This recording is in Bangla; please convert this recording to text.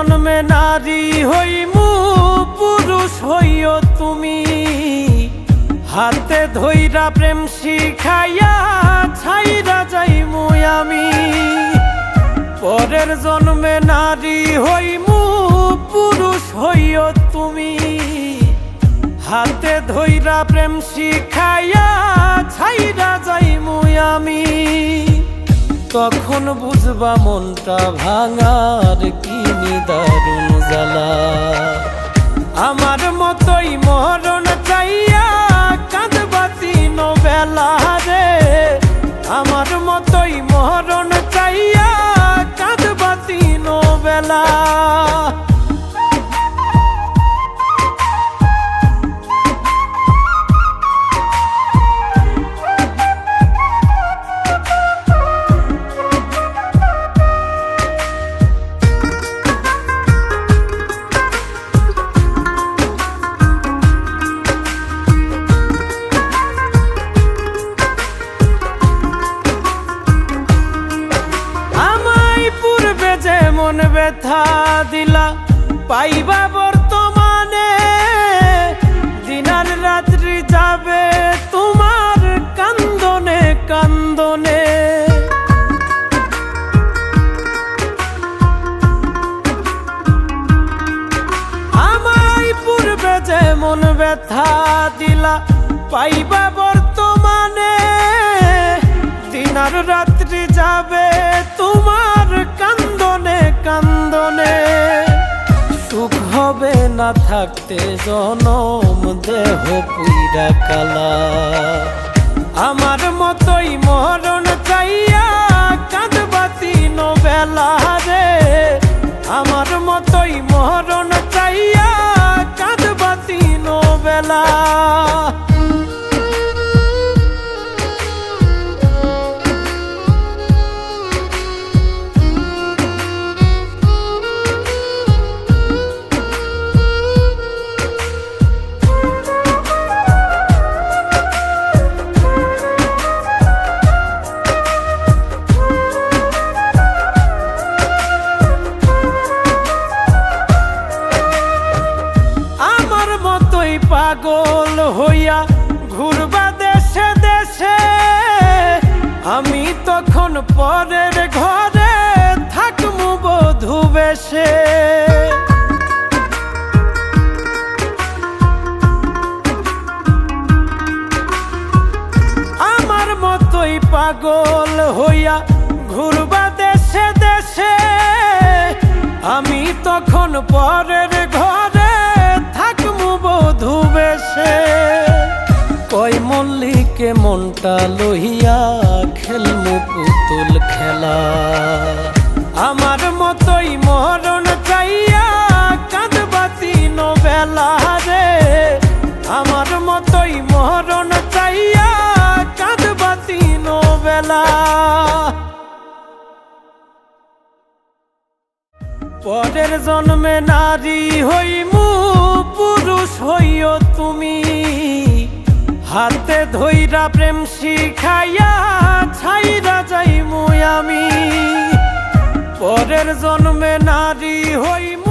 জন্মে নারী হইমু পুরুষ হইও তুমি, হাতে ধইরা প্রেম শিখাইয়া ছাইরা যাইমু আমি। পরের জন্মে নারী হইমু পুরুষ হইও তুমি, হাতে ধইরা প্রেম শিখাইয়া ছাইরা যাইমু আমি। তখন বুঝবা মনটা ভাঙার কি নিদারুণ জ্বালা। আমার মতোই মরণ চাইয়া কাঁদবা তিন বেলা রে, আমার মতোই মরণ চাইয়া কাঁদবা তিন বেলা। মন ব্যথা দিলা পাইবা বর্তমানে, দিনার রাত্রি যাবে তোমার কান্দনে কান্দনে। আমায় পূর্বে যে মন ব্যথা দিলা পাইবা বর্তমানে, দিনার রাত্রি যাবে তোমার কান্দনে কান্দনে। সুখ হবে না থাকতে জনম দেহ পুইরা কালা। আমার মতোই মরণ চাইয়া কাঁদবা তিন বেলা রে, আমার মতোই মরণ চাইয়া কাঁদবা তিন বেলা। পাগল হইয়া ঘুরবা দেশে দেশে, আমি তখন পরের ঘরে থাকমু বধূ বেশে। আমার মতোই পাগল হইয়া ঘুরবা দেশে দেশে, আমি তখন পরের ঘরে বধূ বেশে। কই মল্লিকে মনটা লইয়া খেলমু পুতুল খেলা। আমার মতোই মরণ চাইয়া কাঁদবা তিন বেলা রে, আমার মতোই মরণ চাইয়া কাঁদবা তিন বেলা। পরের জন্মে নারী হইমু পুরুষ হইও তুমি, হাতে ধইরা প্রেম শিখাইয়া ছাইরা যাইমু আমি। পরের জন্মে নারী হইমু